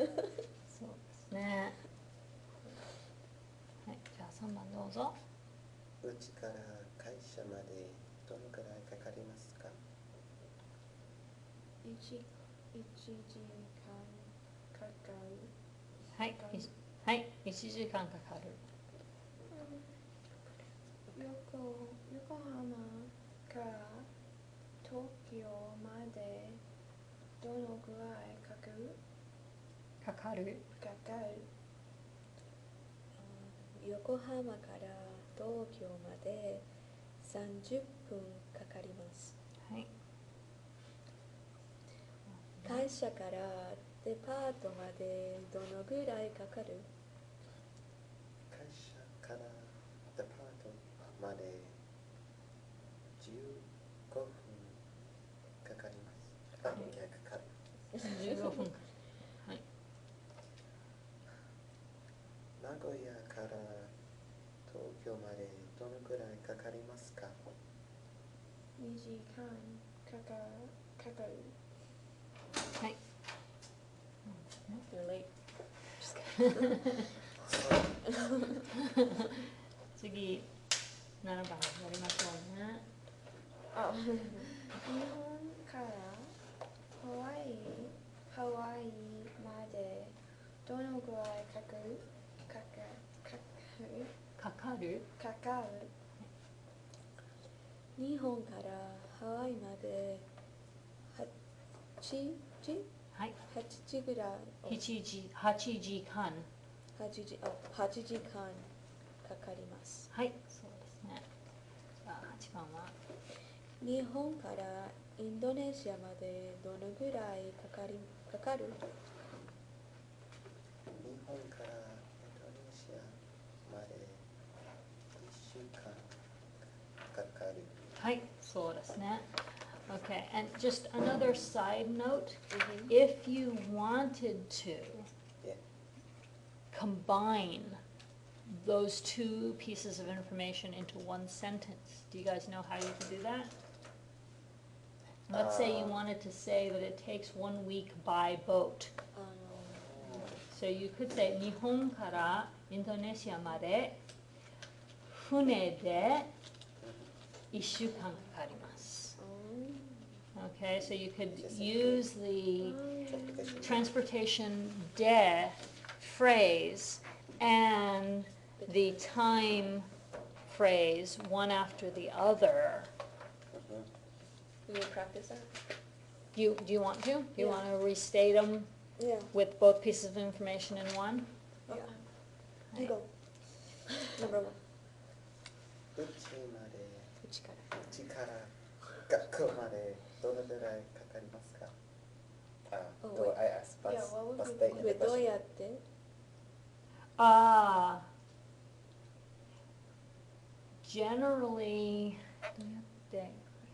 ですね。はい、じゃあ3番どうぞ。うちから会社までどのくらいかかりますか1時間かかる。はい、はい、1時間かかる。横浜から東京までどのぐらいかかる？横浜から東京まで30分かかります。はい。会社からデパートまでどのぐらいかかる？会社からデパートまで15分かかります。かかる。15分。はい。名古屋から東京までどのくらいかかりますか2時間かかる。はい。You're late. 次、7番やりましょうね。日本からハワイまでどのぐらいかかる？日本からハワイまで8時？はい。8時ぐらい。8時間。8時間かかります。はい、そうですね。じゃあ8番は日本からインドネシアまでどのぐらいかかる？日本からインドネシアまで1週間かかる。はい、そうですね。Okay, and just another side note, if you wanted to Yeah. combine those two pieces of information into one sentence, do you guys know how you can do that? Let's say you wanted to say that it takes 1 week by boat. So you could say 日本からインドネシアまで船で1週間かかります。Okay, so you could use the transportation de phrase and the time phrase one after the other. Can you practice that? Do you want to? Do you Yeah. want to restate them Yeah. with both pieces of information in one? Yeah. Right. Go. Number 1. うちまでうちから。うちから学校までどのくらいかかりますかwait. I asked Yeah, what was bus the day in the どう question. やって？ Generally,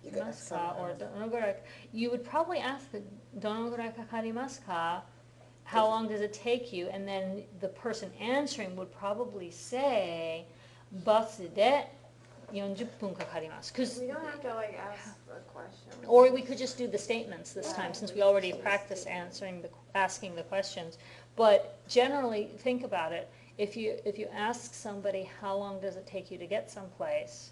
You could ask someone or else. you would probably ask the どのぐらいかかりますか? How long does it take you? And then the person answering would probably say バスで40分かかります 'cause We don't have to ask a question. or we could just do the statements this time, Yeah, since we we already should just practiced do asking the questions. But generally, think about it. If you ask somebody how long does it take you to get someplace,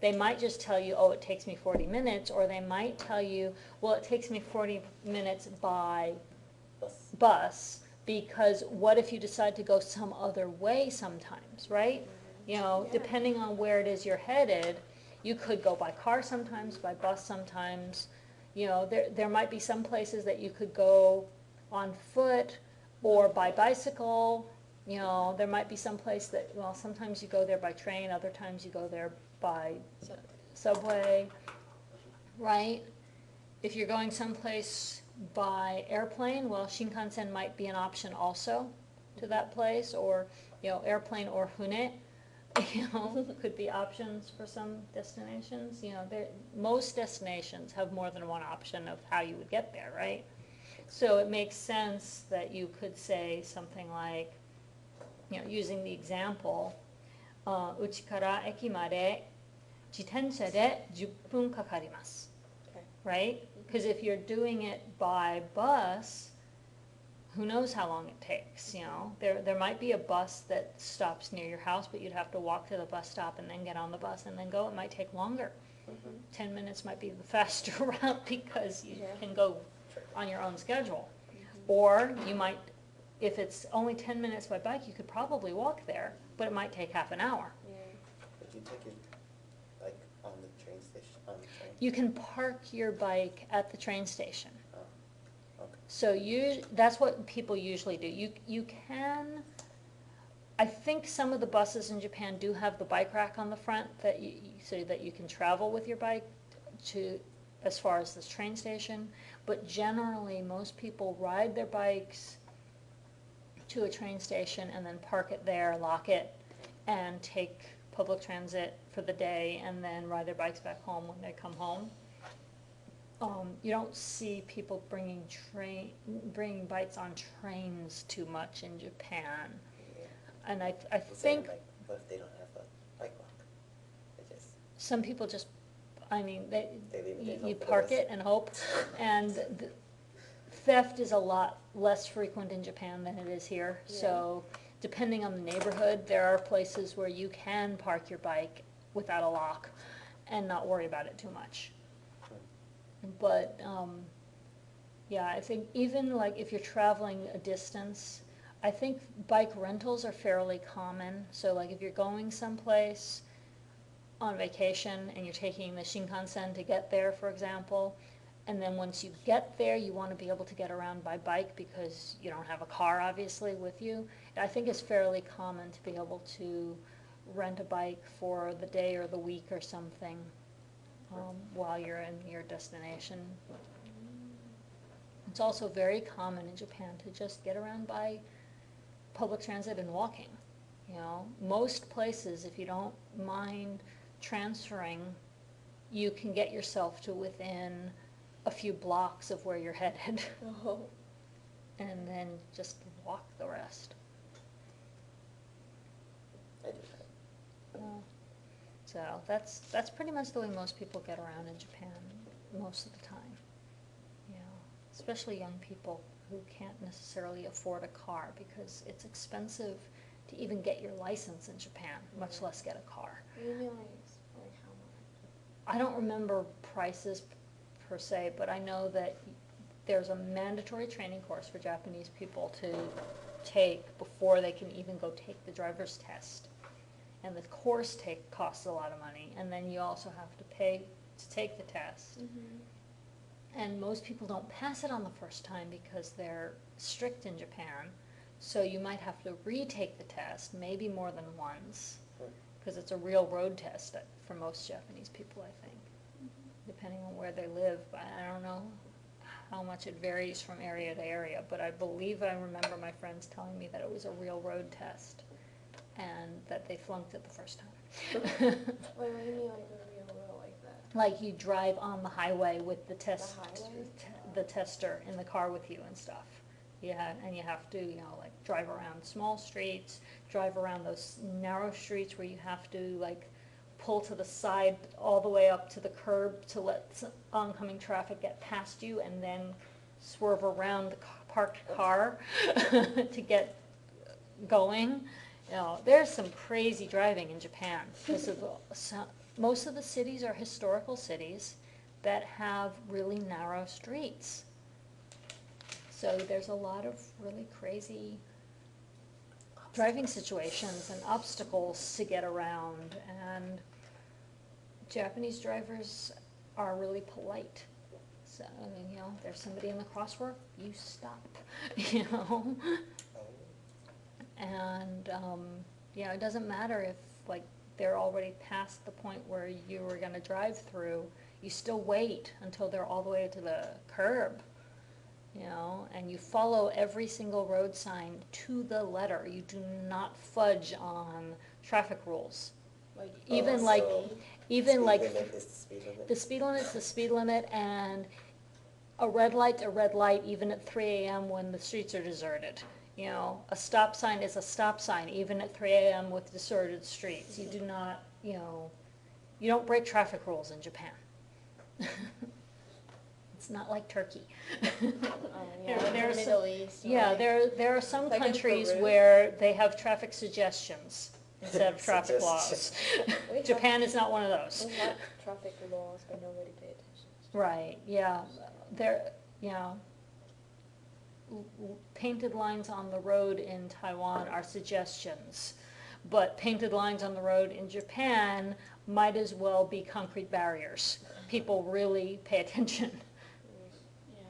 they might just tell you, oh, it takes me 40 minutes, or they might tell you, well, it takes me 40 minutes by bus, because what if you decide to go some other way sometimes, right? You know, Yeah. depending on where it is you're headed, you could go by car sometimes, by bus sometimes. You know, there might be some places that you could go on foot or by bicycle. You know, there might be some place that, well, sometimes you go there by train, other times you go there by subway, right? If you're going someplace by airplane, well, Shinkansen might be an option also to that place, or, you know, airplane or hune, you know, could be options for some destinations. You know, most destinations have more than one option of how you would get there, right? So it makes sense that you could say something like, you know, using the example, うちから駅まで自転車で10分かかります。 Okay. Right? Because if you're doing it by bus, who knows how long it takes, you know? There might be a bus that stops near your house, but you'd have to walk to the bus stop and then get on the bus and then go. It might take longer. 10 minutes might be the faster route because you can go on your own schedule. Or you might, if it's only 10 minutes by bike, you could probably walk there, but it might take half an hour. But you take it like on the train station, on the train? You can park your bike at the train station. Oh, okay. So that's what people usually do. You can, I think some of the buses in Japan do have the bike rack on the front so that you can travel with your bike as far as this train station. But generally, most people ride their bikes to a train station and then park it there, lock it, and take public transit for the day, and then ride their bikes back home when they come home. You don't see people bringing bikes on trains too much in Japan. Yeah. And I Well, think like, what if they don't have a bike lock? They just, some people just, I mean, They leave it there and you hope for the park best. it and hope. And theft is a lot less frequent in Japan than it is here. Yeah. So depending on the neighborhood, there are places where you can park your bike without a lock and not worry about it too much. But, yeah, I think even like if you're traveling a distance, I think bike rentals are fairly common. So like if you're going someplace on vacation and you're taking the Shinkansen to get there, for example, and then once you get there, you want to be able to get around by bike because you don't have a car, obviously, with you. I think it's fairly common to be able to rent a bike for the day or the week or something while you're in your destination. It's also very common in Japan to just get around by public transit and walking. You know, most places, if you don't mind transferring, you can get yourself to within a few blocks of where you're headed Oh. and then just walk the rest. I do that. So that's pretty much the way most people get around in Japan most of the time. You know, especially young people who can't necessarily afford a car because it's expensive to even get your license in Japan, much less get a car. Maybe like how much? I don't remember prices per se, but I know that there's a mandatory training course for Japanese people to take before they can even go take the driver's test. And the course costs a lot of money, and then you also have to pay to take the test. And most people don't pass it on the first time because they're strict in Japan. So you might have to retake the test, maybe more than once, because it's a real road test for most Japanese people, I think, depending on where they live. But I don't know how much it varies from area to area, but I believe I remember my friends telling me that it was a real road test and that they flunked it the first time. Wait, what do you mean like a real road like that? Like you drive on the highway with the highway? the tester in the car with you and stuff. Yeah, and you have to, you know, like drive around small streets, drive around those narrow streets where you have to like pull to the side all the way up to the curb to let oncoming traffic get past you and then swerve around the parked car to get going. You know, there's some crazy driving in Japan because of most of the cities are historical cities that have really narrow streets. So there's a lot of really crazy driving situations and obstacles to get around, and Japanese drivers are really polite. So, you know, there's somebody in the crosswalk, you stop, you know. And, you know, it doesn't matter if, like, they're already past the point where you were going to drive through. You still wait until they're all the way to the curb, you know, and you follow every single road sign to the letter. You do not fudge on traffic rules. Like Even Oh, like, so even speed like, limit is the speed limit? the speed limit's the speed limit, and a red light, even at 3 a.m. when the streets are deserted. You know, a stop sign is a stop sign, even at 3 a.m. with deserted streets. You do not, you know, you don't break traffic rules in Japan. not like Turkey. Yeah, There- like there are the some- Middle East. Yeah, like, there are some Like in countries Peru. where they have traffic suggestions instead of traffic laws. Suggestions. We have- Japan is not one of those. We have traffic laws, but nobody pay attention. Right, yeah, there, yeah. Painted lines on the road in Taiwan are suggestions, but painted lines on the road in Japan might as well be concrete barriers. People really pay attention. Yeah.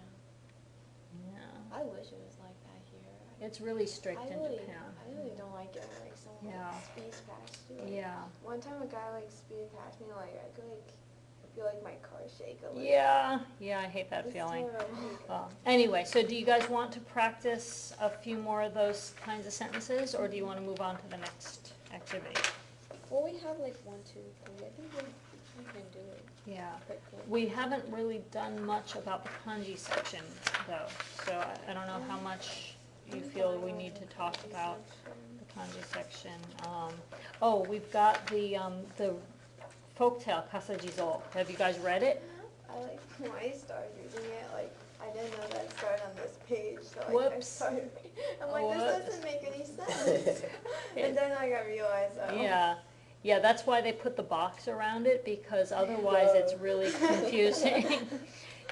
Yeah, I wish it was like that here. it's really strict in Japan. I really don't like it when like someone Yeah. like speeds past you. Like, Yeah, one time a guy like speeded past me, like I could like feel like my car shake a little. yeah, I hate that It's feeling. terrible. Anyway, so do you guys want to practice a few more of those kinds of sentences, or do you want to move on to the next activity? Well, we have like 1, 2, 3. I think we can do it Yeah. quickly. We haven't really done much about the kanji section, though, so I don't know how much you feel we need to talk about the kanji section. Oh, we've got the folktale Kasajizo. Have you guys read it? I like when I started reading it, like I didn't know that it started on this page, so like I Whoops. started. I'm like, Whoops. this doesn't make any sense. And then I got realized, oh. Yeah, that's why they put the box around it, because otherwise it's really confusing.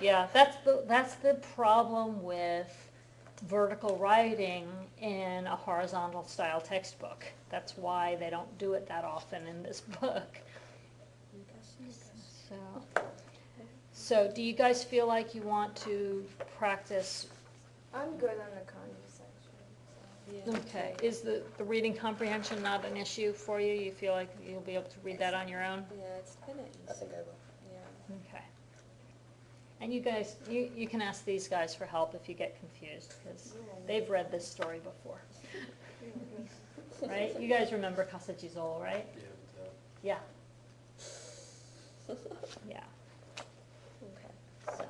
Yeah, that's the problem with vertical writing in a horizontal style textbook. That's why they don't do it that often in this book. So do you guys feel like you want to practice? I'm good on the kanji section. So. Yeah. Okay, is the reading comprehension not an issue for you? You feel like you'll be able to read that on your own? Yeah, it's kind of easy. I think I will. Yeah. Okay. And you guys, you can ask these guys for help if you get confused, because they've read this story before. Right? You guys remember Kasachizol, right? Yeah. Yeah. Okay. So,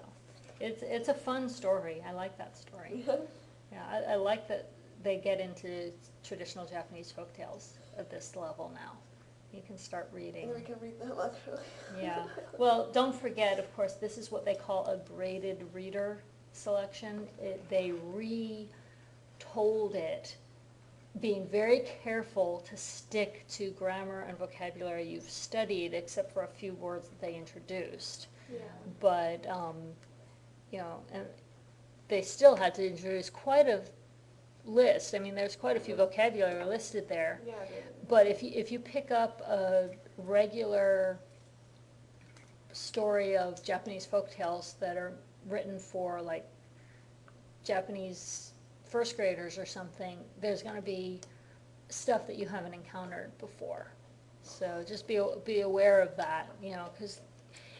it's a fun story. I like that story. Yeah, I like that they get into traditional Japanese folktales at this level now. You can start reading. And we can read them laterally. Yeah. Well, don't forget, of course, this is what they call a graded reader selection. They retold it, being very careful to stick to grammar and vocabulary you've studied, except for a few words that they introduced. Yeah. But, and they still had to introduce quite a list. I mean, there's quite a few vocabulary listed there. Yeah. But if you pick up a regular story of Japanese folktales that are written for like Japanese first graders or something, there's going to be stuff that you haven't encountered before. So just be aware of that, because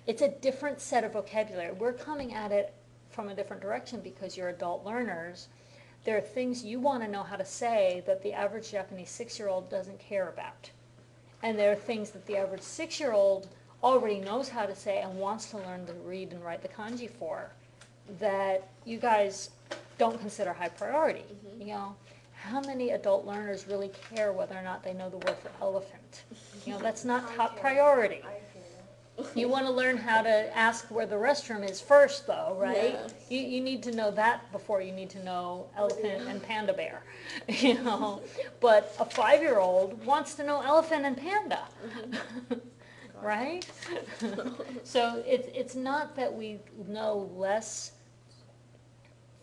it's a different set of vocabulary. We're coming at it from a different direction because you're adult learners. There are things you want to know how to say that the average Japanese 6-year-old doesn't care about. And there are things that the average 6-year-old already knows how to say and wants to learn to read and write the kanji for, that you guys don't consider high priority. Mhm. How many adult learners really care whether or not they know the word for elephant? That's not top priority. I care. You want to learn how to ask where the restroom is first, though, right? Yes. You need to know that before you need to know elephant and panda bear, But a 5-year-old wants to know elephant and panda, right? So it's not that we know less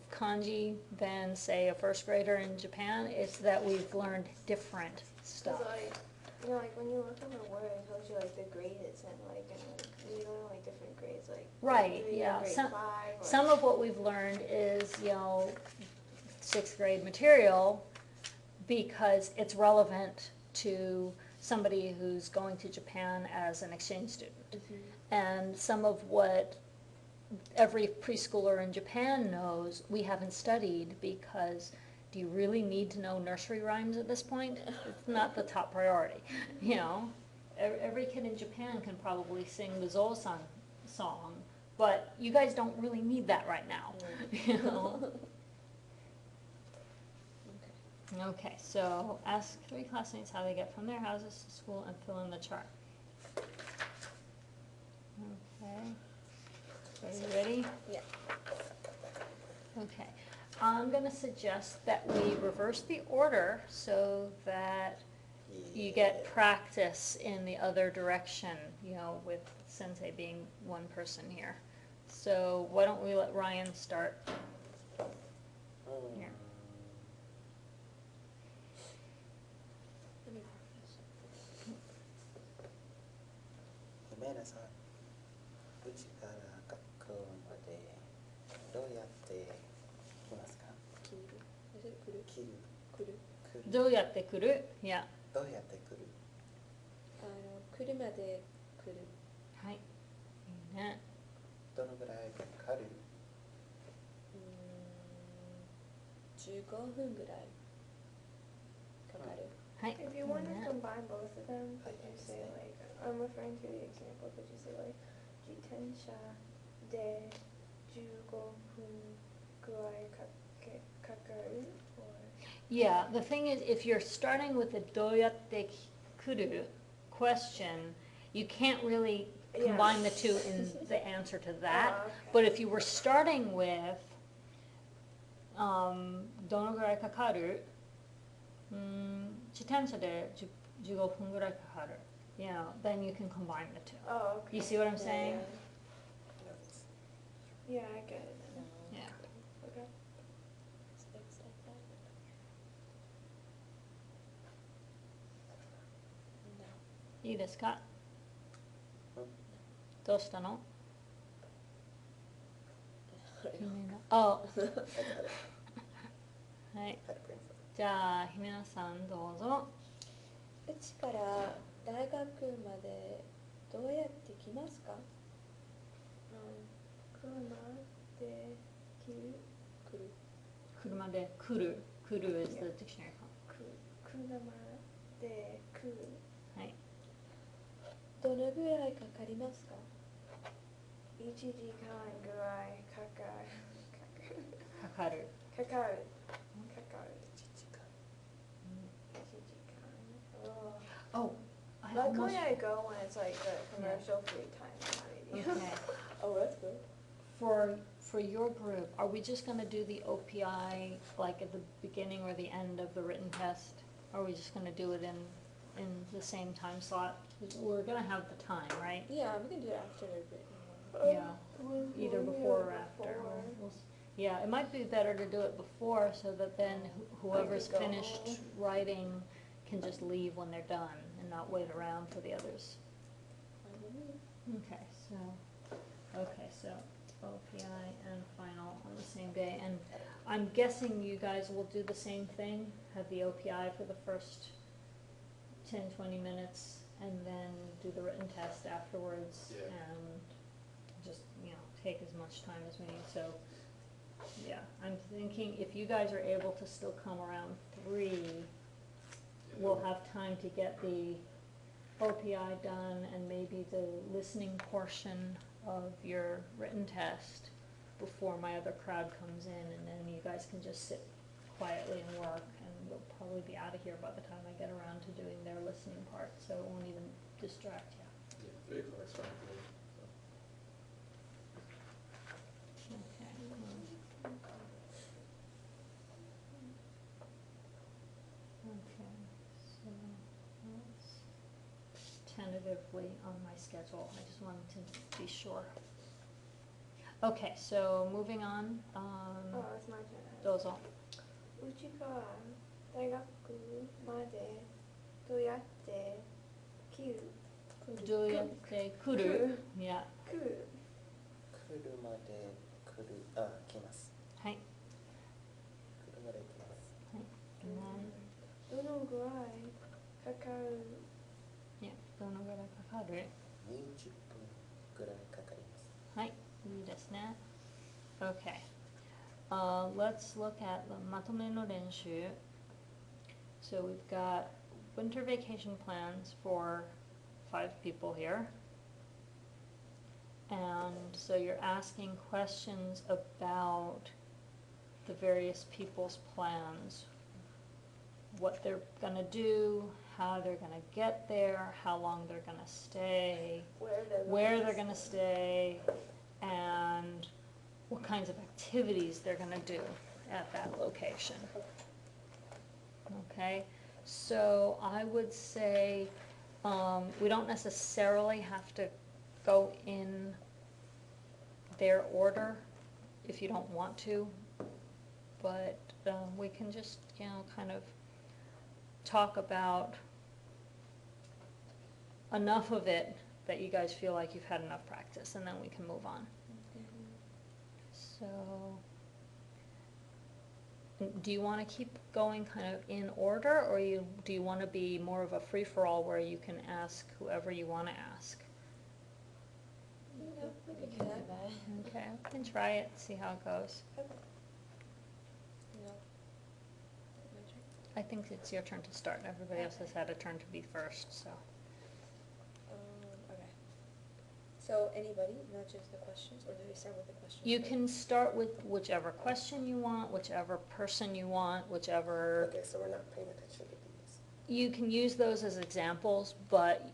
kanji than, say, a first grader in Japan. It's that we've learned different stuff. Because like when you look on the word, it tells you like the grade it's in, like, and like you go to like different grades, like Right, grade 3 yeah. or grade 5. Or, Some of what we've learned is, 6th grade material because it's relevant to somebody who's going to Japan as an exchange student. And some of what every preschooler in Japan knows, we haven't studied because do you really need to know nursery rhymes at this point? It's not the top priority. Every kid in Japan can probably sing the Zosan song, but you guys don't really need that right now. Okay, so ask 3 classmates how they get from their houses to school and fill in the chart. Okay. Are you ready? Yeah. Okay, I'm gonna suggest that we reverse the order so that you get practice in the other direction, with Sensei being one person here. So why don't we let Ryan start? Here. Let me practice. 姫野さん、うちから学校までどうやって来ますか？切る。Is it 来る？来る。来る。来る。どうやって来る？いや。どうやって来る？車で来る。はい。いいね。どのぐらいかかる？15分ぐらいかかる。はい。 If you いい want to ね。 combine both of them, could you say like, I'm referring to the example, could you say like, 自転車で15分くらいかかる? Or Yeah, the thing is, if you're starting with the どうやって来る question, you can't really combine the two in the answer to that. Oh, okay. But if you were starting with どのぐらいかかる? 自転車で15分ぐらいかかる. Then you can combine the two. Oh, okay. You see what I'm saying? Yeah, I get it now. Yeah. Okay. It's like that. No. いいですか? うんどうしたの? あれよ。あ、あれはい。はい、プリンじゃあ、姫野さんどうぞ。うちから大学までどうやって来ますか？車で来る? 来る。車で来る。来る is the dictionary. 車で来る. はい。どのぐらいかかりますか1時間ぐらいかかる. かかる。かかる. 1時間。 Oh, I Luckily almost, I go when it's like the commercial free time. okay. Oh, that's good. For your group, are we just gonna do the OPI like at the beginning or the end of the written test? Or are we just gonna do it in the same time slot? We're gonna have the time, right? Yeah, we can do it after the written one. Yeah, either before or after. Yeah, it might be better to do it before so that then whoever's go finished home. writing can just leave when they're done and not wait around for the others. Fine with me. Okay, so OPI and final on the same day. And I'm guessing you guys will do the same thing, have the OPI for the first 10, 20 minutes, and then do the written test afterwards. Yeah. And just, take as much time as we need. So, yeah, I'm thinking if you guys are able to still come around 3, we'll have time to get the OPI done and maybe the listening portion of your written test before my other crowd comes in, and then you guys can just sit quietly and work, and we'll probably be out of here by the time I get around to doing their listening part, so it won't even distract you. Yeah, 3 o'clock's fine for me. Okay. Okay, so that's tentatively on my schedule. I just wanted to be sure. Okay, so moving on. Oh, it's my turn. どうぞ。うちから大学までどうやって来る? どうやって来る? Yeah. 来る. 車で来ます。はい。車で来ます。And then, どのぐらいかかる? yeah, どのぐらいかかる? 20分ぐらいかかります。はい、いいですね。Okay. Let's look at the まとめの練習. So we've got winter vacation plans for 5 people here. And so you're asking questions about the various people's plans. What they're gonna do, how they're gonna get there, how long they're gonna stay, where they're gonna stay, and what kinds of activities they're gonna do at that location. Okay, so I would say, we don't necessarily have to go in their order if you don't want to, but, we can just, kind of talk about enough of it that you guys feel like you've had enough practice, and then we can move on. So, do you want to keep going kind of in order, or do you want to be more of a free-for-all where you can ask whoever you want to ask? No, we could do that. Okay, we can try it, see how it goes. No. I think it's your turn to start. Everybody else has had a turn to be first, so. Okay. So anybody, not just the questions, or do we start with the questions? You can start with whichever question you want, whichever person you want, whichever, Okay, so we're not paying attention to these. you can use those as examples, but,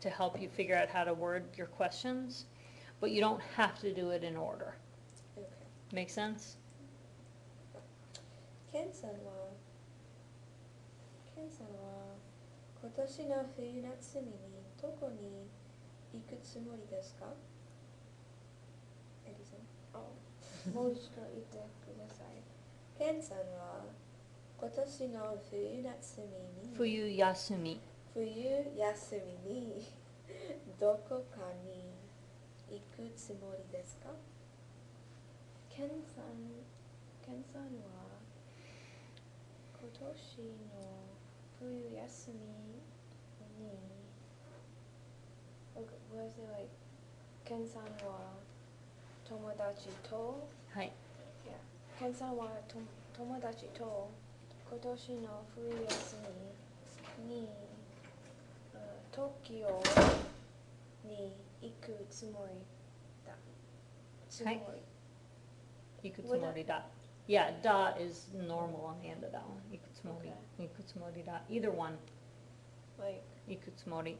to help you figure out how to word your questions, but you don't have to do it in order. Okay. Make sense? ケンさんは今年の冬休みにどこに行くつもりですか？エリさん。もう一度言ってください。ケンさんは今年の冬休みに冬休み。どこかに行くつもりですか？ケンさんは今年の冬休みに Was it like ケンさんは友達とはい。ケンさんは友達と今年の冬休みに東京に行くつもりだ。はい行くつもりだ。Yeah, da is normal on the end of that one. 行くつもり。行くつもりだ。Either one. Like 行くつもり.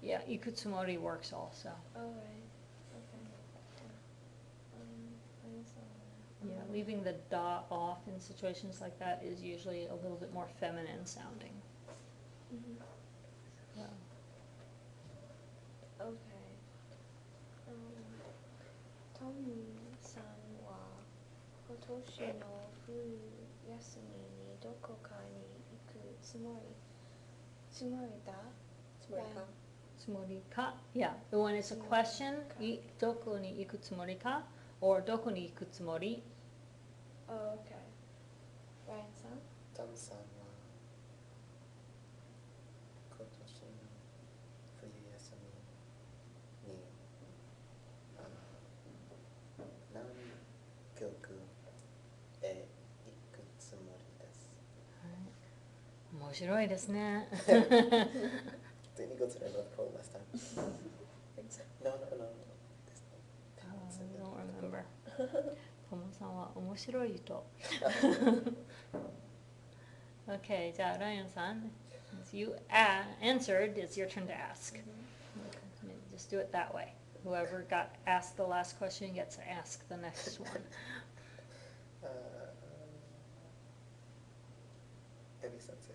Yeah, 行くつもり works also. alright. Yeah, leaving the da off in situations like that is usually a little bit more feminine sounding. So, Okay. トミさんは今年の冬休みにどこかに行くつもりだ？つもりか. Yeah, when it's a question, どこに行くつもりか or どこに行くつもり. Oh, okay. Ryan さんタムさんは今年の冬休みに南極へ行くつもりです。面白いですね。 Didn't you go to the North Pole last time? No. I don't remember. トモさんは面白い人。Okay, じゃあライアンさん、as you answered, it's your turn to ask. Just do it that way. Whoever got asked the last question gets to ask the next one. エビ先生、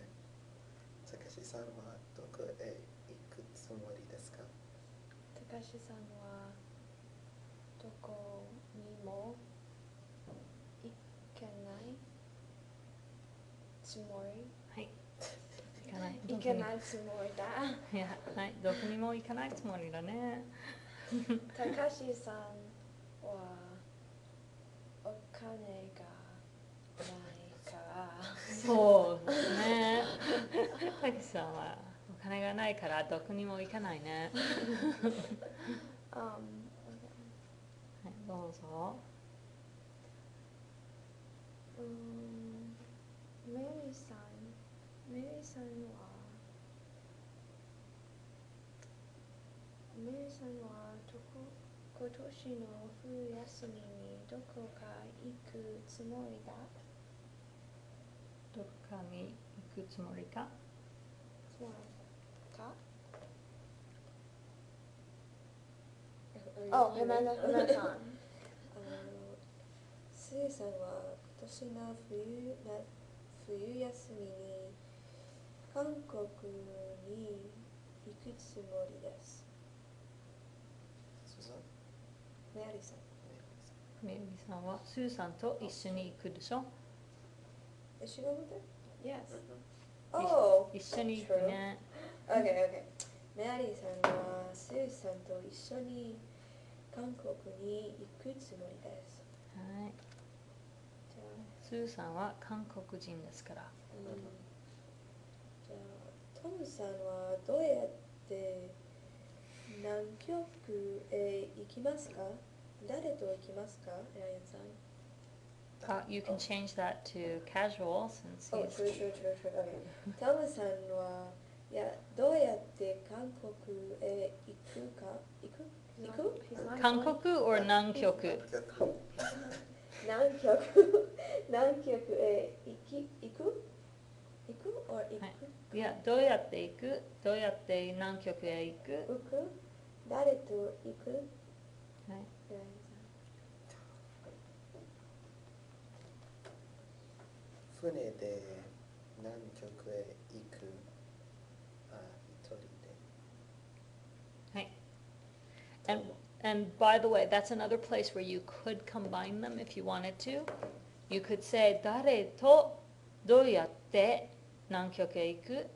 たけしさんはどこへ行くつもりですか？高橋さんはどこにも行けないつもり？はい。行かない。行けないつもりだ。いや、はい。どこにも行かないつもりだね。高橋さんはお金がないから。そうですね。たけしさんはお金がないからどこにも行かないね。はい、どうぞ。メリーさんは今年の冬休みにどこか行くつもりだ？どこかに行くつもりか？つもりか？Oh, 山田さん。スーさんは今年の冬休みに韓国に行くつもりです。スーさんメアリーさん。みゆみさんはスーさんと一緒に行くでしょ。Is she over there? Yes. Oh! 一緒に行くね。 Okay, okay. メアリーさんはスーさんと一緒に韓国に行くつもりです。はい。じゃあ、スーさんは韓国人ですから。じゃあトムさんはどうやって南極へ行きますか？誰と行きますか？エライアンさん。You can change that to casual since Oh, he's true. Okay. トムさんはどうやって韓国へ行くか？行く？ He's not 韓 going. 国 or 南極。南極へ行く or 行く、はいいや、どうやって行く？どうやって南極へ行く？誰と行く？はい。エライアン船で南極へ行く一人で。はい。And by the way, that's another place where you could combine them if you wanted to. You could say 誰とどうやって南極へ行く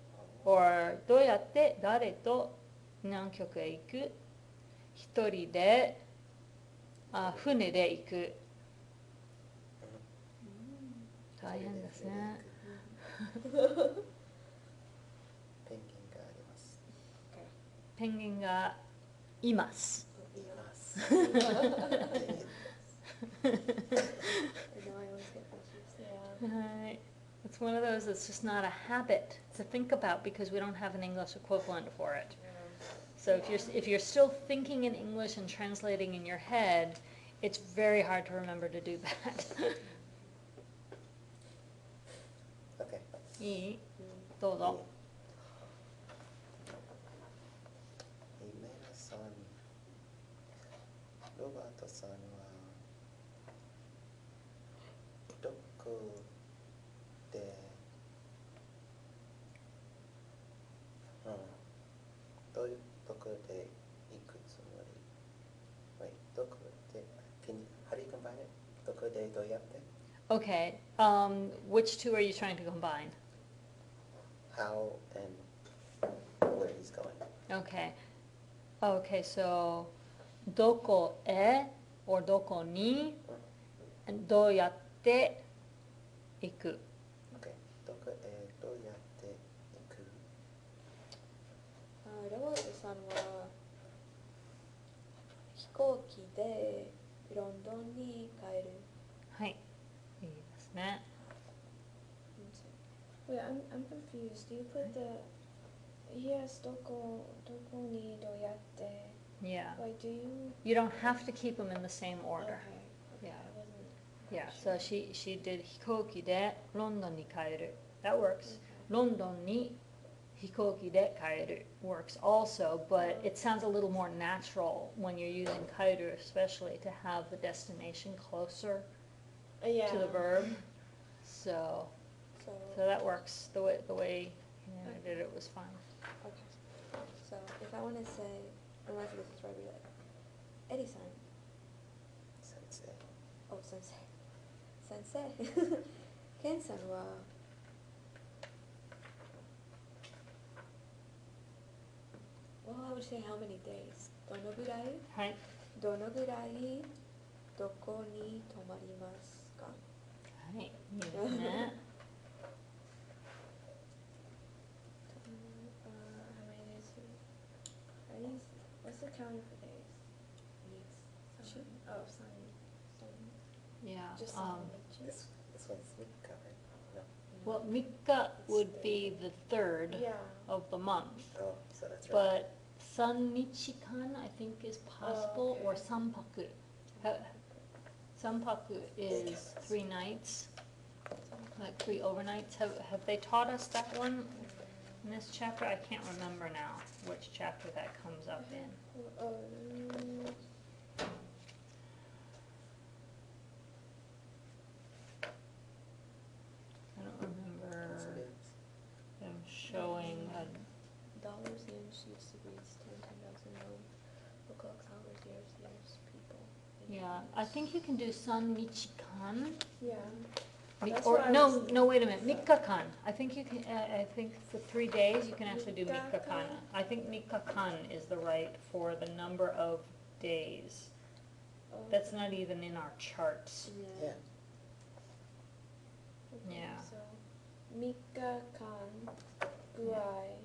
or どうやって誰と南極へ行く一人で船で行く。大変ですね。ペンギンがあります。ペンギンがいます。います。さん。I know I always get confused. Yeah. Right. It's one of those that's just not a habit to think about because we don't have an English equivalent for it. So if you're still thinking in English and translating in your head, it's very hard to remember to do that. Okay. いい？どうぞ。メラさん、ロバートさんはどこで、どこで行くつもり？ Wait, どこで how do you combine it? どこでどうやって？ Okay. Which two are you trying to combine? How and where he's going. Okay. Okay, so どこへ or どこに and どうやって行く。Okay. どこへどうやって行く？ロバートさんは飛行機でロンドンに帰る。はい。いいですね。Wait, I'm confused. Do you put the yes, どこにどうやって Yeah. Wait, do you? You don't have to keep them in the same order. Okay. Yeah. I wasn't. Yeah, so she did 飛行機でロンドンに帰る. That works. ロンドンに飛行機で帰る works also, but it sounds a little more natural when you're using 帰る, especially to have the destination closer Yeah. to the verb. So that works. The way I did it was fine. Okay. So if I want to say, I'm not sure this is right, but Eddie-san. Sensei. Oh, sensei. Ken-san wa well, I would say how many days? どのぐらいはい。どのぐらいどこに泊まりますか？はい。いいですね。How many days? Are these? What's the counting for days? Weeks. Oh, sunny. Yeah. Just This one's Mika, right? No. Well, 3日 would be the third Yeah. of the month. Oh, so that's right. But 3日間 I think is possible, or 3泊. 3泊 is 3 nights, like 3 overnights. Have they taught us that one in this chapter? I can't remember now which chapter that comes up in. Yeah, I think you can do san michikan. Yeah. Mi- That's or what I no, was- no, wait a minute, mikkakan. I think you can. I think for 3 days you can actually do Mikkakan. mikkakana. I think mikkakan is the right for the number of days. That's not even in our charts. Yeah. Okay, Yeah. So, mikkakan guai,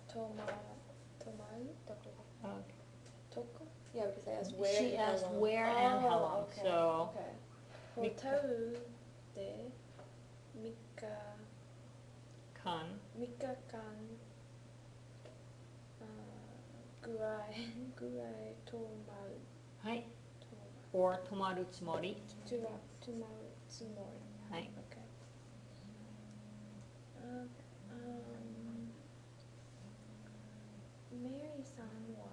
tomaru, Okay. toko. Yeah, because I asked where. She and how asked long. where and how long. Okay, So okay. Mikka- Hotaru de mikkakan guai tomaru. はい。or 泊まるつもり。 Tomaru tsumori. はい。 Okay. Mary さんは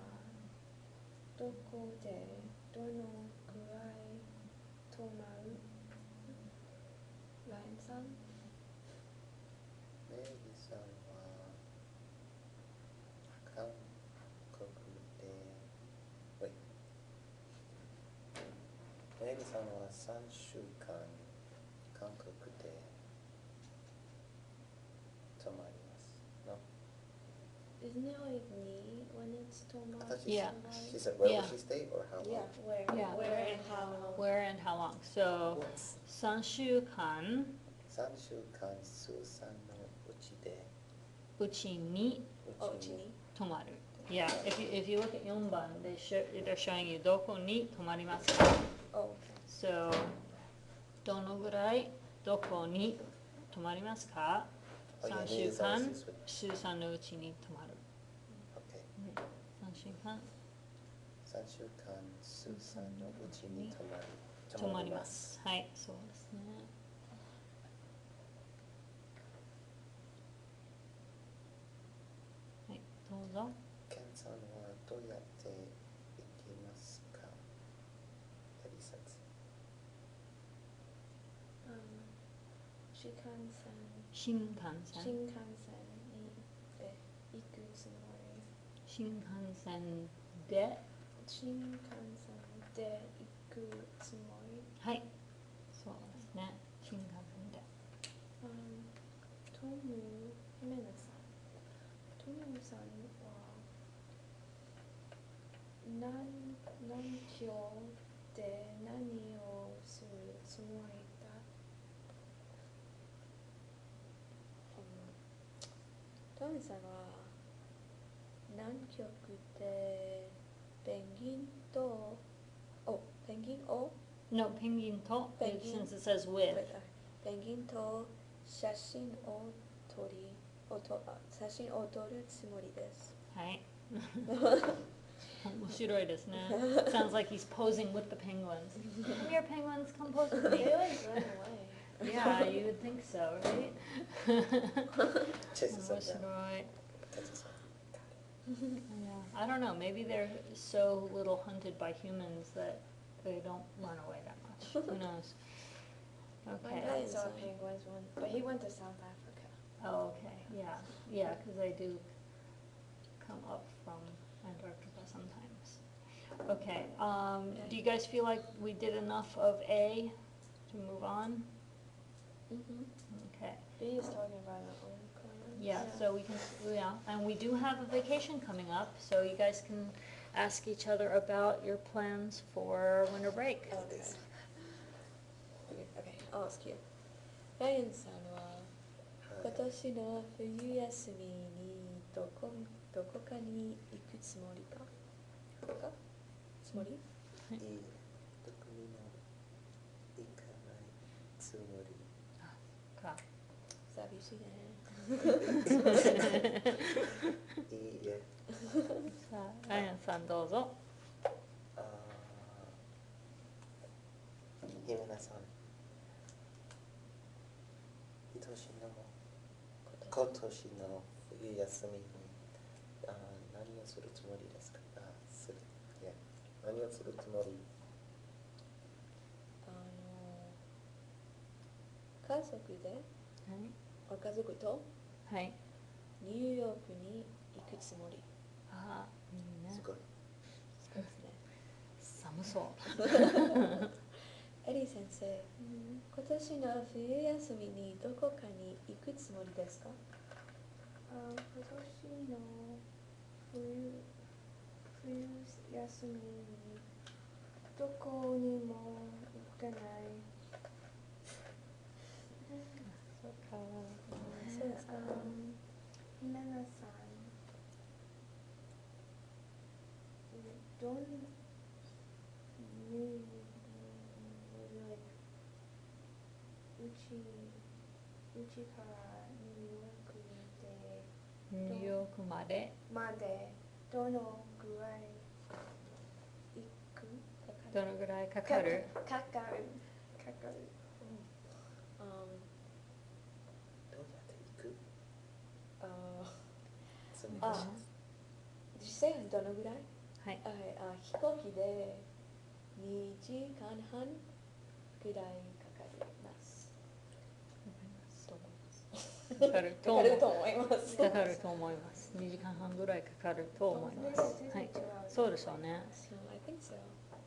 どこでどのくらい泊まる？ラインさん？メリーさんは韓国で、Wait. メリーさんは3週間韓国で泊まります。No? Isn't it like me when it's I tomaru? thought Yeah. She said where Yeah. will she stay or how long? Yeah, where? Yeah. Where and how long? Where and how long? So 3週間3週間スーさんのうちでうちにうちに泊まる。Yeah, if you look at 4番, they're showing you どこに泊まりますか Oh, So どのぐらいどこに泊まりますか Oh, yeah, 3 he 週 is 間 always with- スーさんのうちに泊まる。 Okay. 3週間3週間スーさんのうちに泊まりま。す。はい、そうですね。はい、どうぞ。ケンさんはどうやって行きますか？エリさん。新幹線新幹線。新幹線にで行くつもり。新幹線で。新幹線で行くつもり。はい、そうですね。新幹線で。トムヒメナさん。トムさんは何キロで何をするつもりだ？トムさんは南極でペンギンとペンギンを No, ペンギンと、ペンギン since it says with. ペンギンと写真を撮るつもりです。はい。面白いですね。Sounds like he's posing with the penguins. Come here, penguins, come pose with me. They always run away. Yeah, you would think so, right? チェスさん面白がい。ケンさん。 Yeah, I don't know. Maybe they're so little hunted by humans that they don't run away that much. Who knows? My Okay. dad saw penguins once, but he went to South Africa. Oh, okay. Yeah, yeah, because they do come up from Antarctica sometimes. Okay. Do you guys feel like we did enough of A to move on? Okay. B is talking about our own plan. Yeah, so we can, yeah, and we do have a vacation coming up, so you guys can ask each other about your plans for winter break. Okay. Okay, I'll ask you. ライアンさんは今年の冬休みにどこかに行くつもりか？つもり？いいどこにも行かないつもり。か。寂しいね。いいえ。さあ、ライアンさんどうぞ。あー姫菜さん。今年の冬休みに何をするつもりですか？何をするつもり？家族で、家族とはい。ニューヨークに行くつもり。ああ、いいね。すごい。寒そう。エリ先生、今年の冬休みにどこかに行くつもりですか？今年の冬休みにどこにも行かない。そうか。そうですか。ひななさん、どんにうちからニューヨークニューヨークまでまでどのぐらい行く？どのぐらいかかる？かかる。どうやって行く？そうね。実際どのぐらい？はい。飛行機で2時間半ぐらいかかります。かかるとかかると思います。かかると思います。2時間半ぐらいかかると思います。はい。そうでしょうね。I think so.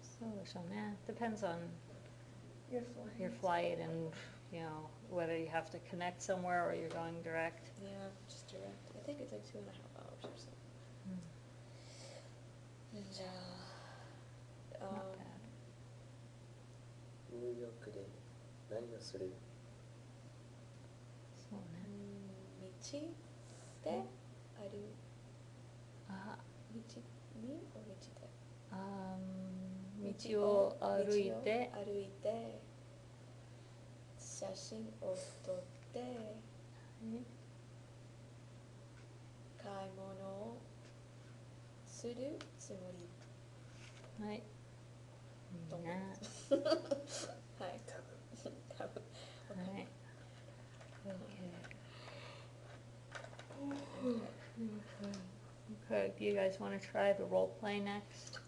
そうでしょうね。Depends on Your your flight and, you know, whether you have to connect somewhere or you're going direct. Yeah, just direct. I think it's like 2.5 hours or so. じゃあ、 Not bad. ニューヨークで何をする？そうね。道であ、道にお道で道を歩いて写真を撮って買い物をするつもり。はい。いいね。はい。多分。はい。Okay. Do you guys want to try the role play next?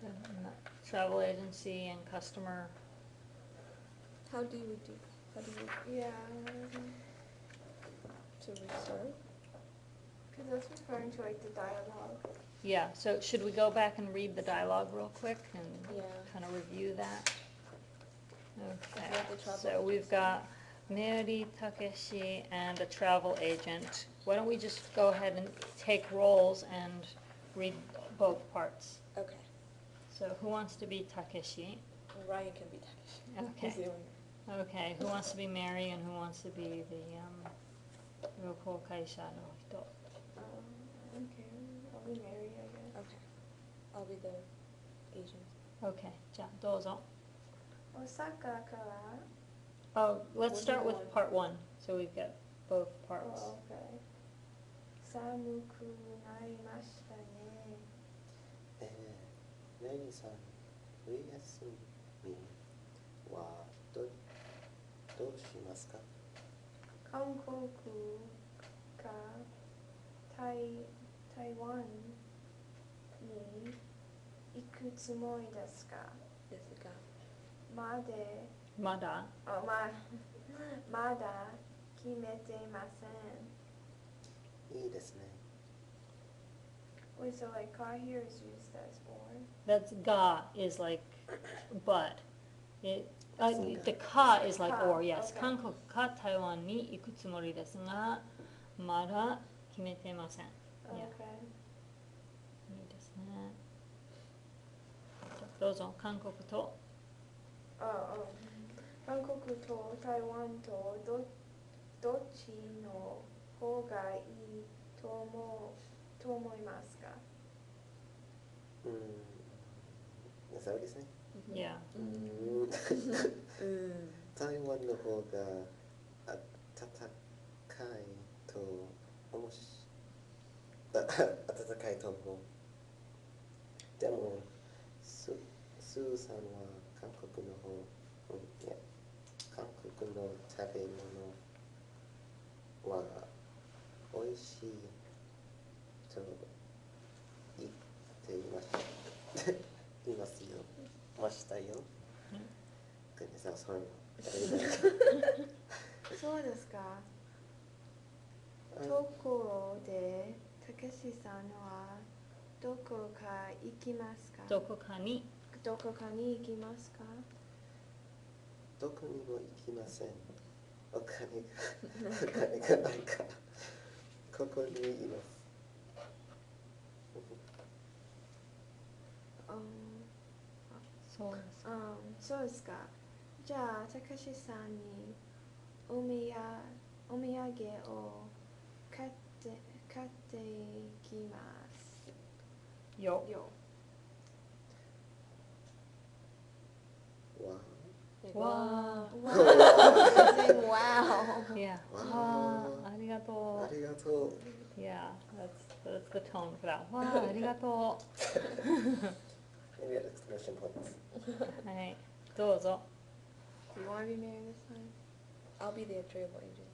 The travel agency and customer. How do you Yeah, to restart? because that's referring to like the dialogue. Yeah, so should we go back and read the dialogue real quick and Yeah. kind of review that? Okay, About the travel so we've agency. got Mary, Takeshi, and a travel agent. Why don't we just go ahead and take roles and read both parts? Okay. So who wants to be Takeshi? Ryan can be Takeshi. Okay. He's the only. Okay, who wants to be Mary and who wants to be the Ryoko Kaisha no hito? Okay, I'll be Mary, I guess. Okay. I'll be the agent. Okay, じゃあどうぞ. Osaka kara. Oh, let's What do start you with want? part one, so we've got both parts. Oh, okay. Samuku narimashita ne. メリーさん、冬休みはどうしますか？韓国か台湾に行くつもりですか？ですが。まだまだ決めていません。いいですね。Wait, so like ka here is used as or? That's ga is like but. The ka is like Ka, or, yes. okay. 韓国か台湾に行くつもりですが、まだ決めてません。Okay. Yeah. いいですね。どうぞ、韓国と。韓国と台湾とどっちの方がいいと思いますか？そうですね。Yeah. 台湾の方が暖かいと思う。でも、スーさんは韓国の食べ物は美味しいと言っていましたよ。Goodness, that was horrible. そうですか。ところで、たけしさんはどこか行きますかどこかにどこかに行きますかどこにも行きません。お金がないからここにいます。そうですそうですか。じゃあ、たかしさんにお土産を買ってきますよ。よ。わわWow. Yeah. Wow. ありがあとりがとう。う。Yeah, that's the tone for that. わあ、ありがと Maybe at exclamation points. う。はい。どうぞ。 Do you want to be married this time? I'll be the agreeable agent.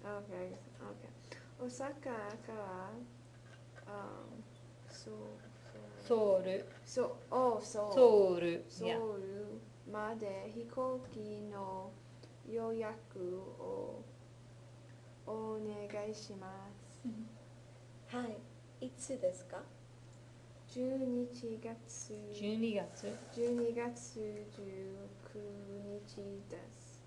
Okay. Okay. Osaka からソウル。ソソウル。Yeah. ウルまで飛行機の予約をお願いします。はい。いつですか12月12月。 12月19日です。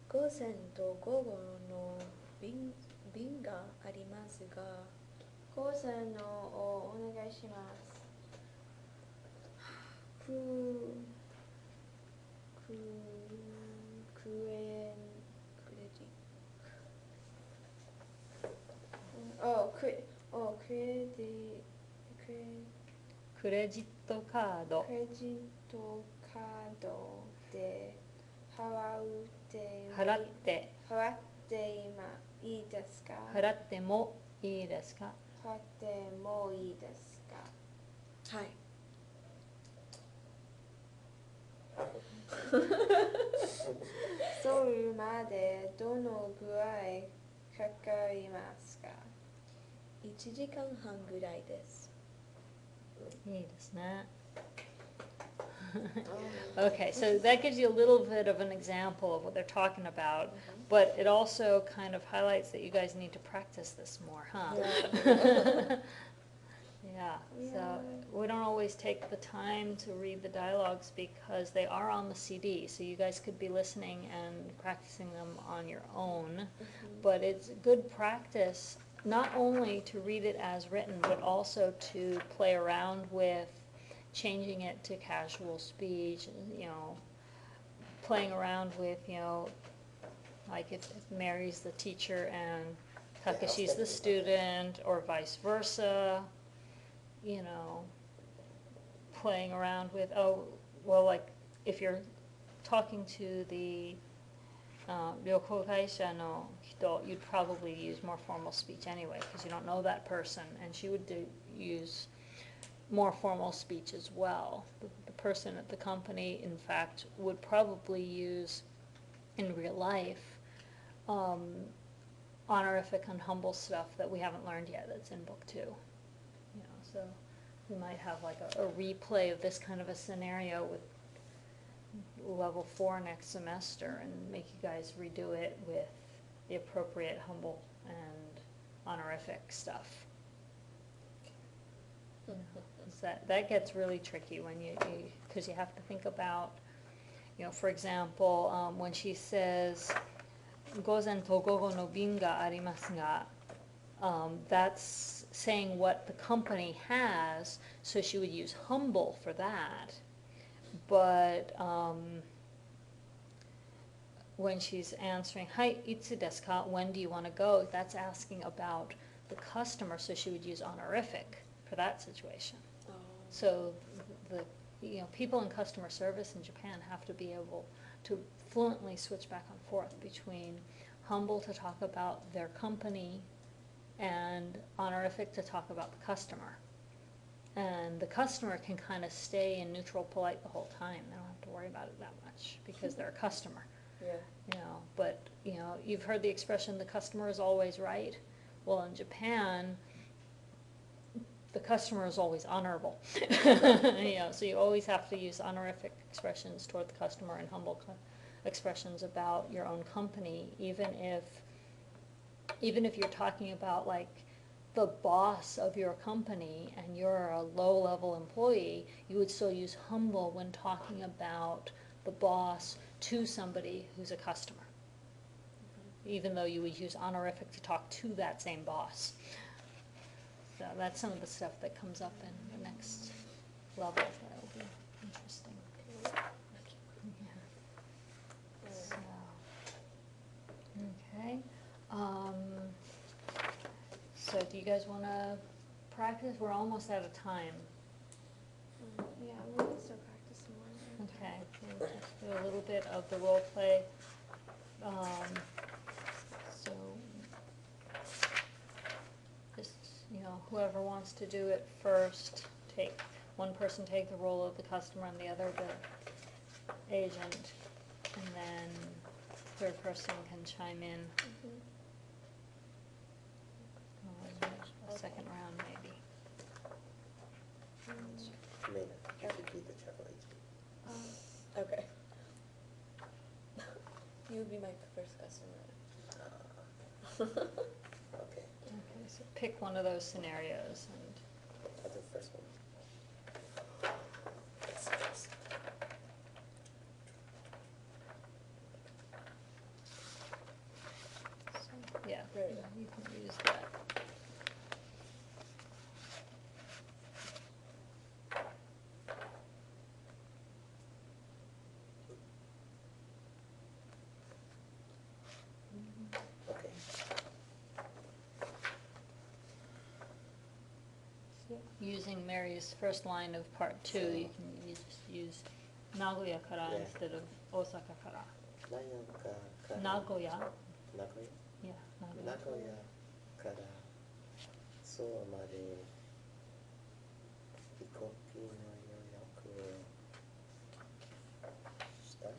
午前と午後の便がありますが、午前のをお願いします。クレジットカード。クレジットカードで払っていいですか？払ってもいいですか？払ってもいいですか？はい。ソウルまでどのぐらいかかりますか1時間半ぐらいです。いいですね。Okay, so that gives you a little bit of an example of what they're talking about, but it also kind of highlights that you guys need to practice this more, huh? Yeah, so we don't always take the time to read the dialogues because they are on the CD, so you guys could be listening and practicing them on your own, but it's good practice not only to read it as written, but also to play around with changing it to casual speech, you know, playing around with, you know, like if Mary's the teacher and Takashi's the student, or vice versa, you know, playing around with, oh, well, like if you're talking to the ryokogaisha no hito, you'd probably use more formal speech anyway, because you don't know that person, and she would use more formal speech as well. The person at the company, in fact, would probably use, in real life, honorific and humble stuff that we haven't learned yet that's in book 2. You know, so we might have like a replay of this kind of a scenario with level 4 next semester and make you guys redo it with the appropriate humble and honorific stuff. That gets really tricky when you because you have to think about, you know, for example, when she says, 午前と午後の便がありますが, that's saying what the company has, so she would use humble for that. But when she's answering, はい、いつですか? When do you want to go? That's asking about the customer, so she would use honorific for that situation. So the people in customer service in Japan have to be able to fluently switch back and forth between humble to talk about their company and honorific to talk about the customer. And the customer can kind of stay in neutral polite the whole time. They don't have to worry about it that much because they're a customer. Yeah. You know, but you've heard the expression, the customer is always right. Well, in Japan, the customer is always honorable. So you always have to use honorific expressions toward the customer and humble expressions about your own company, even if you're talking about like the boss of your company and you're a low-level employee, you would still use humble when talking about the boss to somebody who's a customer, even though you would use honorific to talk to that same boss. So that's some of the stuff that comes up in the next level. That'll be interesting. Yeah. So, okay. So do you guys want to practice? We're almost out of time. Yeah, we can still practice some more. Okay, we'll just do a little bit of the role play. So, just, whoever wants to do it first, one person take the role of the customer and the other the agent, and then third person can chime in. A second round maybe. Mina, you should be the travel agent. Okay. You would be my first customer. Okay, Okay, so pick one of those scenarios and I'll do the first one. yeah, Right. you can use that. Okay. Using Mary's first line of part 2, you can just use Nagoya kara Yeah. instead of Osaka kara. Nagoya. Nagoya, Nagoya? yeah, Nagoya. 名古屋からそうまで飛行機の予約をした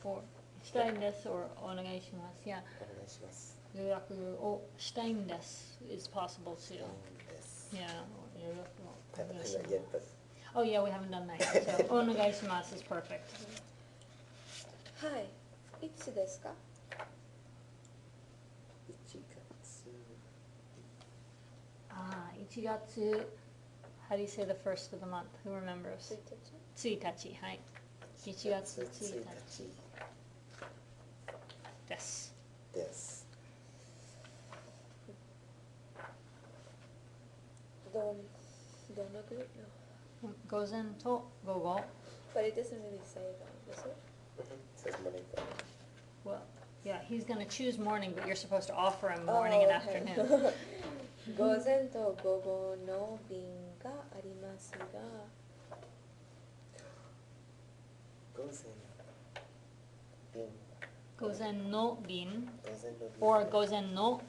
Or したいんです or お願いします。Yeah, お願いします。予約をしたいんです is possible too. いいです。 Yeah, 予約をお願いし Not ます yet, but Oh yeah, we haven't done that yet. So お願いします is perfect. はい。いつですか1月 1月 How do you say the first of the month? Who remembers? 1日1日、はい。1月1日です。です。どのぐらいの午前と午後。But it doesn't really say that, does it? Says morning. Well, yeah, he's going to choose morning, but you're supposed to offer him morning and afternoon. 午前と午後の便がありますが、午前便午前の便午前の便 or 午前の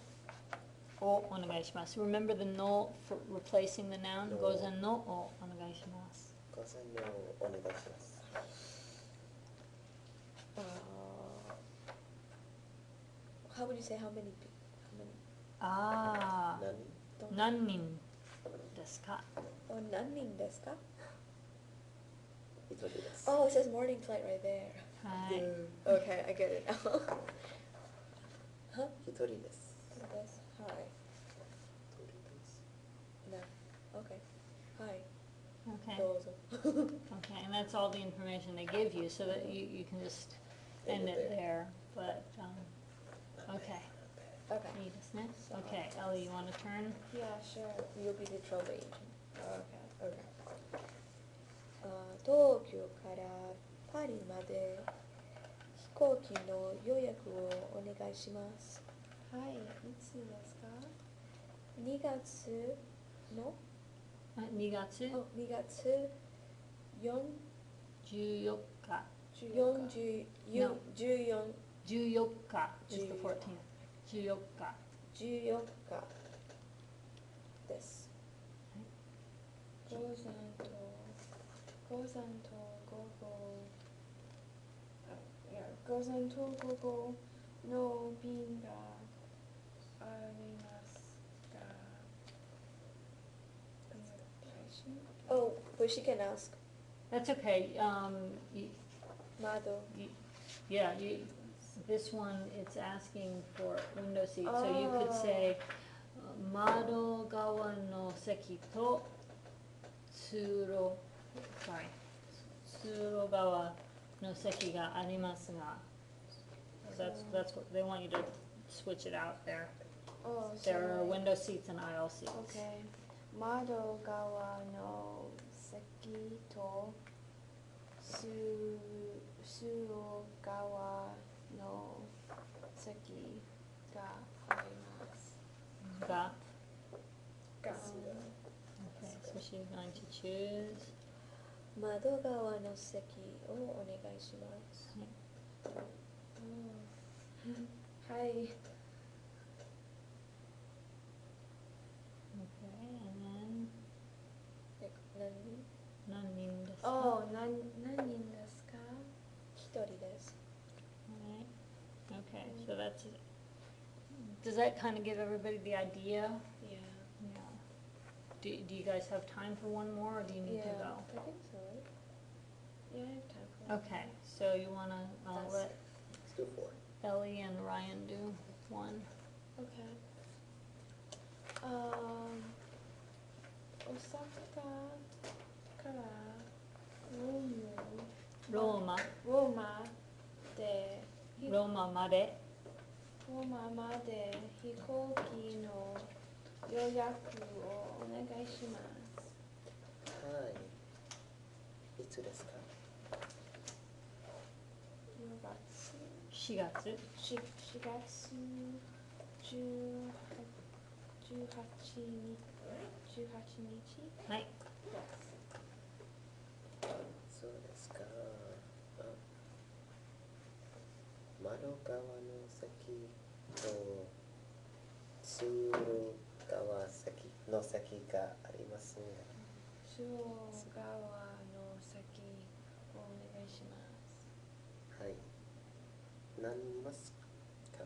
をお願いします。Remember the no for replacing the noun? 午前のをお願いします。午前のお願いします。How would you say how many? 何人ですか何人ですか一人です。 Oh, it says morning flight right there. はい。 Okay, I get it now. Huh? 一人です。です。はい。一人です。No. Okay. Hi. Okay. どうぞ。 Okay, and that's all the information they give you, so that you can just end it there. But, okay. Okay. いいですね。Okay, Ellie, you want to turn? Yeah, sure. You'll be the travel agent. Okay. Okay. 東京からパリまで飛行機の予約をお願いします。はい、いつですか2月の2月2月4 14日。 40 No. 14 14日 is the 14th. 14日。 14日です。午前と午後午前と午後の便がありますが Oh, but she can ask. That's okay. Mado. Yeah, this one, it's asking for window seat, so you could say, 窓側の席と通路側の席がありますが、that's what they want you to switch it out there. Oh, so There are like- window seats and aisle seats. Okay. 窓側の席と通路側の席があります。が が Okay, so she's going to choose. 窓側の席をお願いします。はい。Okay, and then 何人ですか? Oh, 何人ですか? 一人です。Right. Okay, so that's it. Does that kind of give everybody the idea? Yeah. Yeah. Do you guys have time for one more, or do you need to go? I think so, right? Yeah, I have time for Okay, so you want to let Let's do 4. Ellie and Ryan do one. Okay. 大阪からローマローマでローマまでローマまで飛行機の予約をお願いします。はい。いつですか？ 4月4月18日はい。そうですか。窓側の席と通路側の席がありますが、通路側の席をお願いします。はい。何人いますか？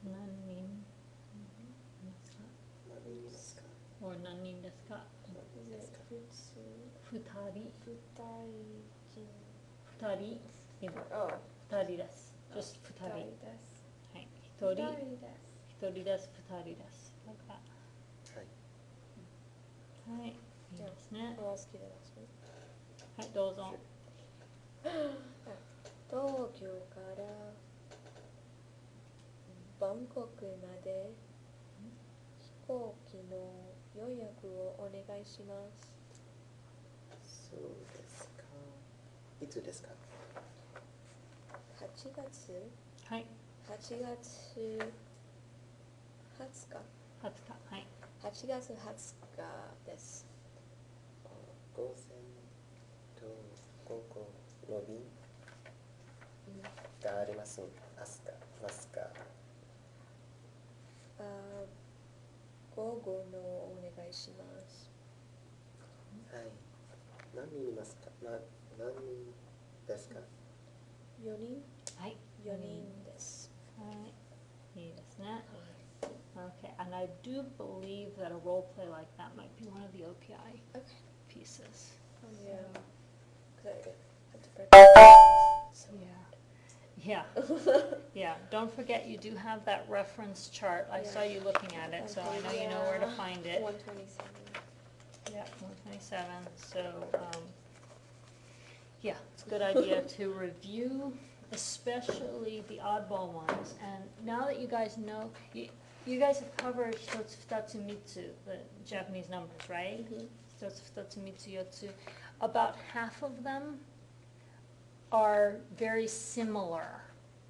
何人ですか？何人いますか？ or 何人ですか？Is it 普通2人2人いるOh, 2人です。just 2 2人。人です。はい。2 1人人です。 1人です2人です。like that はい。はい。いいですね。好きでますね。はいどうぞ。東京からバンコクまで飛行機の予約をお願いします。そうですか。いつですか8月はい。 8月20日20日はい。8月20日です。午前と午後の便がありますか午後のお願いします。はい。何人いますか何人ですか4人はい。 4人です。はい。いいですね。Okay, and I do believe that a role play like that might be one of the OPI Okay. pieces. Yeah. 'Cause I Okay. had to practice. So Yeah. Yeah. Don't forget you do have that reference chart. I saw you looking at it, so I know you know where to find it. 127. Yeah, 127. So, yeah, it's a good idea to review, especially the oddball ones. And now that you guys know, you guys have covered hitotsu, futatsu, mitsu, the Japanese numbers, right? Hitotsu, futatsu, mitsu, yotsu. About half of them are very similar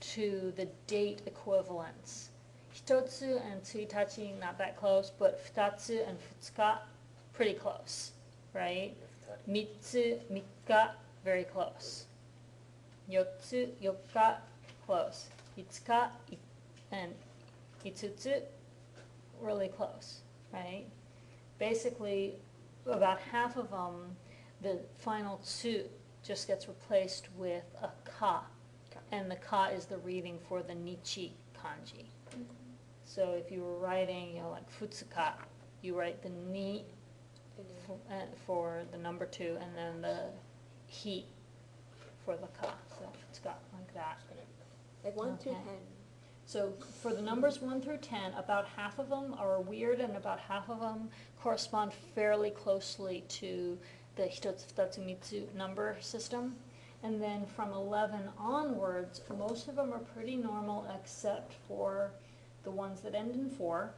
to the date equivalents. Hitotsu and tsuitachi, not that close, but futatsu and futsuka, pretty close, right? Mitsu, mikka, very close. Yotsu, yokka, close. Itsuka, and itsutsu, really close, right? Basically, about half of them, the final tsu just gets replaced with a ka, and the ka is the reading for the nichi kanji. So if you were writing, like futsuka, you write the ni for the number 2, and then the hi for the ka. So futsuka, like that. Like 1 to Okay. 10. So for the numbers 1 through 10, about half of them are weird and about half of them correspond fairly closely to the Hitotsu Futatsu Mitsu number system. And then from 11 onwards, most of them are pretty normal except for the ones that end in 4.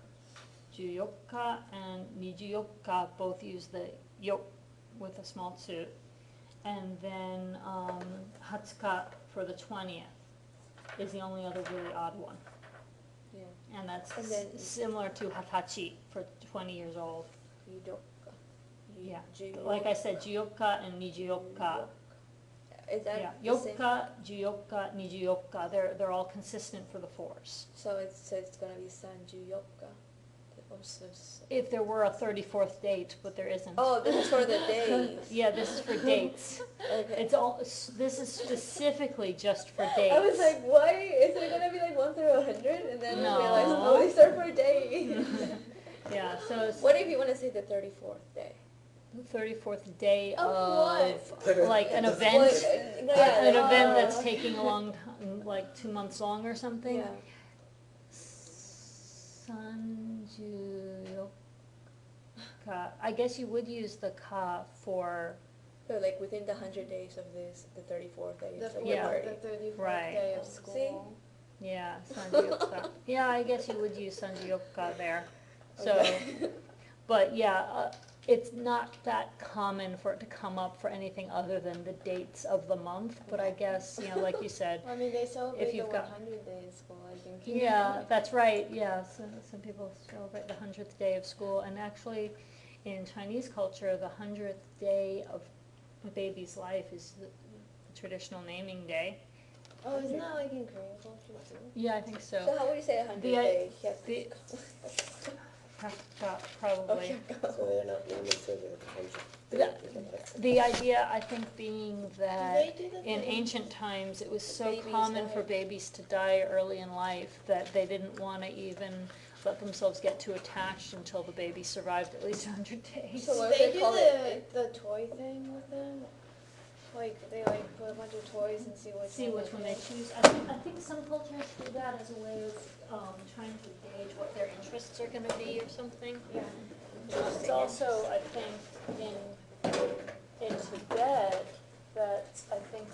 Juyokka and Nijuyokka both use the yo with a small tsu. And then Hatsuka for the 20th is the only other really odd one. Yeah. And that's And then- similar to Hatachi for 20 years old. Yudoka. Yeah. Ju- Like I said, Juyokka and Nijuyokka. Is that Yeah, the same? Yokka, Juyokka, Nijuyokka, they're all consistent for the 4s. So it's gonna be Sanjuyokka. If there were a 34th date, but there isn't. Oh, this is for the days. Yeah, this is for dates. Okay. It's all, this is specifically just for dates. I was like, why? Is it gonna be like 1 through 100? And then No. I realized, oh, these are for days. Yeah, so it's What if you want to say the 34th day? the 34th day Of of, like, an event. Yeah, An like- event that's taking a long time, like 2 months long or something. Yeah. Sanjuyoka. I guess you would use the ka for, So like within the 100 days of this, the 34th day. The so Yeah. 34th Right. day of See? school. yeah, Sanjuyoka. Yeah, I guess you would use Sanjuyoka there. So, Okay. but yeah, it's not that common for it to come up for anything other than the dates of the month. But I guess, you know, like you said, I mean, they celebrate the you've got- 100 day of school, I think. yeah, that's right, yeah, so some people celebrate the 100th day of school, and actually, in Chinese culture, the 100th day of a baby's life is the traditional naming day. Oh, isn't that like in Korean culture too? Yeah, I think So so. how would you say 100 The i- day? the- Probably. So they're not limited to the 100. The idea, I think, being Do that they do the in thing? ancient times, it was so Babies common for die. babies to die early in life that they didn't want to even let themselves get too attached until the baby survived at least 100 days. So what They if they do call the toy thing with them. Like they like put a bunch of toys and see which One they they pick. choose. I think some cultures do that as a way of trying to gauge what their interests are going to be or something. Yeah. It's also, I think, in Tibet, that I think